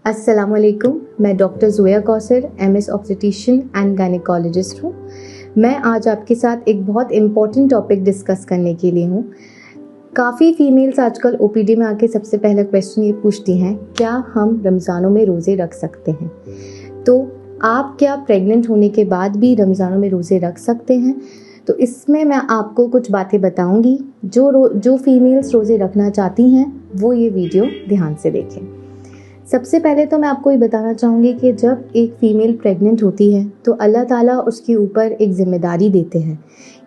अस्सलामुअलैकुम। मैं doctor Zoya Kausar, MS obstetrician and gynaecologist हूँ। मैं आज आपके साथ एक बहुत इम्पॉर्टेंट टॉपिक डिस्कस करने के लिए हूँ। काफ़ी फ़ीमेल्स आजकल ओपीडी में आके सबसे पहला क्वेश्चन ये पूछती हैं, क्या हम रमज़ानों में रोज़े रख सकते हैं? तो आप क्या प्रेग्नेंट होने के बाद भी रमज़ानों में रोज़े रख सकते हैं? तो इसमें मैं आपको कुछ बातें बताऊंगी। जो फीमेल्स रोज़े रखना चाहती हैं वो ये वीडियो ध्यान से देखें। सबसे पहले तो मैं आपको ये बताना चाहूँगी कि जब एक फ़ीमेल प्रेग्नेंट होती है तो अल्लाह ताला उसके ऊपर एक ज़िम्मेदारी देते हैं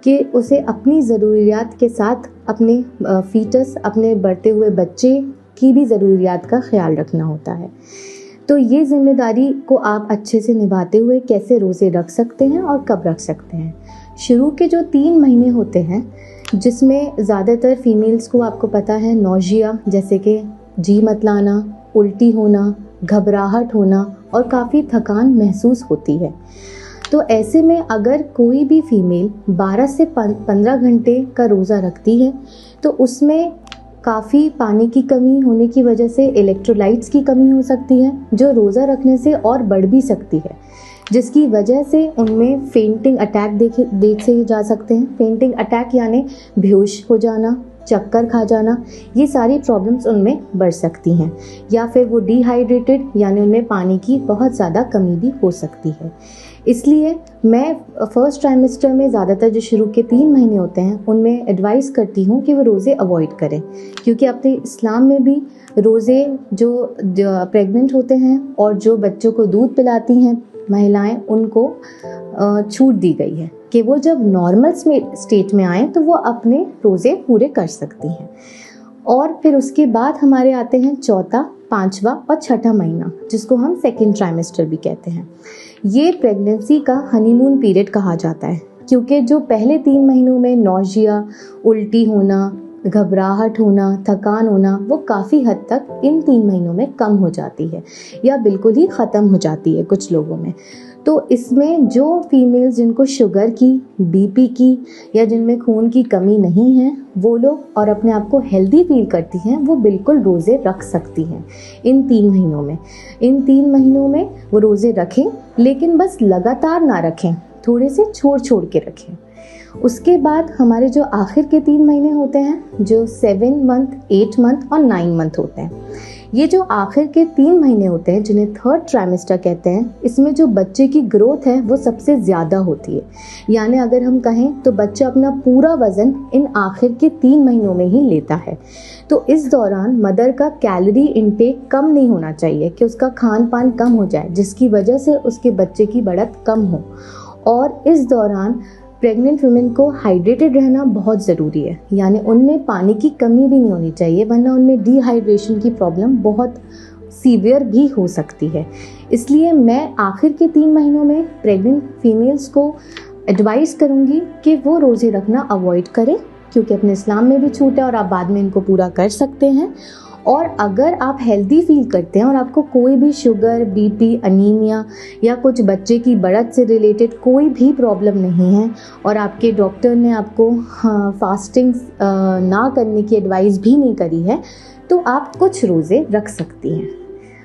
कि उसे अपनी ज़रूरियात के साथ अपने फीटस, अपने बढ़ते हुए बच्चे की भी ज़रूरियात का ख्याल रखना होता है। तो ये ज़िम्मेदारी को आप अच्छे से निभाते हुए कैसे रोज़े रख सकते हैं और कब रख सकते हैं। शुरू के जो 3 महीने होते हैं जिसमें ज़्यादातर फीमेल्स को आपको पता है नौजिया, जैसे कि जी मत लाना, उल्टी होना, घबराहट होना और काफ़ी थकान महसूस होती है। तो ऐसे में अगर कोई भी फीमेल 12 से 15 घंटे का रोज़ा रखती है तो उसमें काफ़ी पानी की कमी होने की वजह से इलेक्ट्रोलाइट्स की कमी हो सकती है, जो रोज़ा रखने से और बढ़ भी सकती है, जिसकी वजह से उनमें फेंटिंग अटैक देखे जा सकते हैं। फेंटिंग अटैक यानी बेहोश हो जाना, चक्कर खा जाना, ये सारी प्रॉब्लम्स उनमें बढ़ सकती हैं। या फिर वो डिहाइड्रेटेड यानी उनमें पानी की बहुत ज़्यादा कमी भी हो सकती है। इसलिए मैं फर्स्ट ट्राइमेस्टर में ज़्यादातर जो शुरू के 3 महीने होते हैं उनमें एडवाइस करती हूँ कि वो रोज़े अवॉइड करें, क्योंकि अपने इस्लाम में भी रोज़े जो प्रेग्नेंट होते हैं और जो बच्चों को दूध पिलाती हैं महिलाएं, उनको छूट दी गई है कि वो जब नॉर्मल स्टेट में आएँ तो वो अपने रोज़े पूरे कर सकती हैं। और फिर उसके बाद हमारे आते हैं चौथा, 5वां और 6ठा महीना, जिसको हम सेकेंड ट्राइमेस्टर भी कहते हैं। ये प्रेगनेंसी का हनीमून पीरियड कहा जाता है, क्योंकि जो पहले 3 महीनों में नौजिया, उल्टी होना, घबराहट होना, थकान होना, वो काफ़ी हद तक इन 3 महीनों में कम हो जाती है या बिल्कुल ही ख़त्म हो जाती है कुछ लोगों में। तो इसमें जो फीमेल्स जिनको शुगर की, बीपी की या जिनमें खून की कमी नहीं है वो लोग और अपने आप को हेल्दी फील करती हैं, वो बिल्कुल रोज़े रख सकती हैं इन 3 महीनों में। इन 3 महीनों में वो रोज़े रखें, लेकिन बस लगातार ना रखें, थोड़े से छोड़ के रखें। उसके बाद हमारे जो आखिर के 3 महीने होते हैं, जो 7 मंथ, 8 मंथ और 9 मंथ होते हैं, ये जो आखिर के 3 महीने होते हैं जिन्हें थर्ड ट्राइमेस्टर कहते हैं, इसमें जो बच्चे की ग्रोथ है वो सबसे ज़्यादा होती है। यानी अगर हम कहें तो बच्चा अपना पूरा वज़न इन आखिर के 3 महीनों में ही लेता है। तो इस दौरान मदर का कैलोरी इंटेक कम नहीं होना चाहिए कि उसका खान पान कम हो जाए, जिसकी वजह से उसके बच्चे की बढ़त कम हो। और इस दौरान प्रेग्नेंट वुमेन को हाइड्रेटेड रहना बहुत ज़रूरी है, यानी उनमें पानी की कमी भी नहीं होनी चाहिए, वरना उनमें डिहाइड्रेशन की प्रॉब्लम बहुत सीवियर भी हो सकती है। इसलिए मैं आखिर के 3 महीनों में प्रेग्नेंट फीमेल्स को एडवाइस करूँगी कि वो रोज़े रखना अवॉइड करें, क्योंकि अपने इस्लाम में भी छूट है और आप बाद में इनको पूरा कर सकते हैं। और अगर आप हेल्दी फील करते हैं और आपको कोई भी शुगर, बीपी, अनीमिया या कुछ बच्चे की बढ़त से रिलेटेड कोई भी प्रॉब्लम नहीं है और आपके डॉक्टर ने आपको फास्टिंग ना करने की एडवाइस भी नहीं करी है, तो आप कुछ रोज़े रख सकती हैं।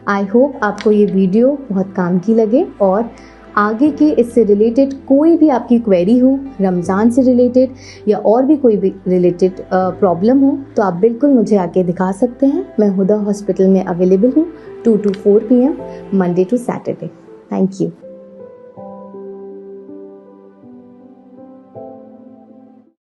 आई होप आपको ये वीडियो बहुत काम की लगे और आगे के इससे रिलेटेड कोई भी आपकी क्वेरी हो, रमज़ान से रिलेटेड या और भी कोई भी रिलेटेड प्रॉब्लम हो, तो आप बिल्कुल मुझे आके दिखा सकते हैं। मैं हुदा हॉस्पिटल में अवेलेबल हूँ 2 to 4 PM Monday to Saturday. Thank you.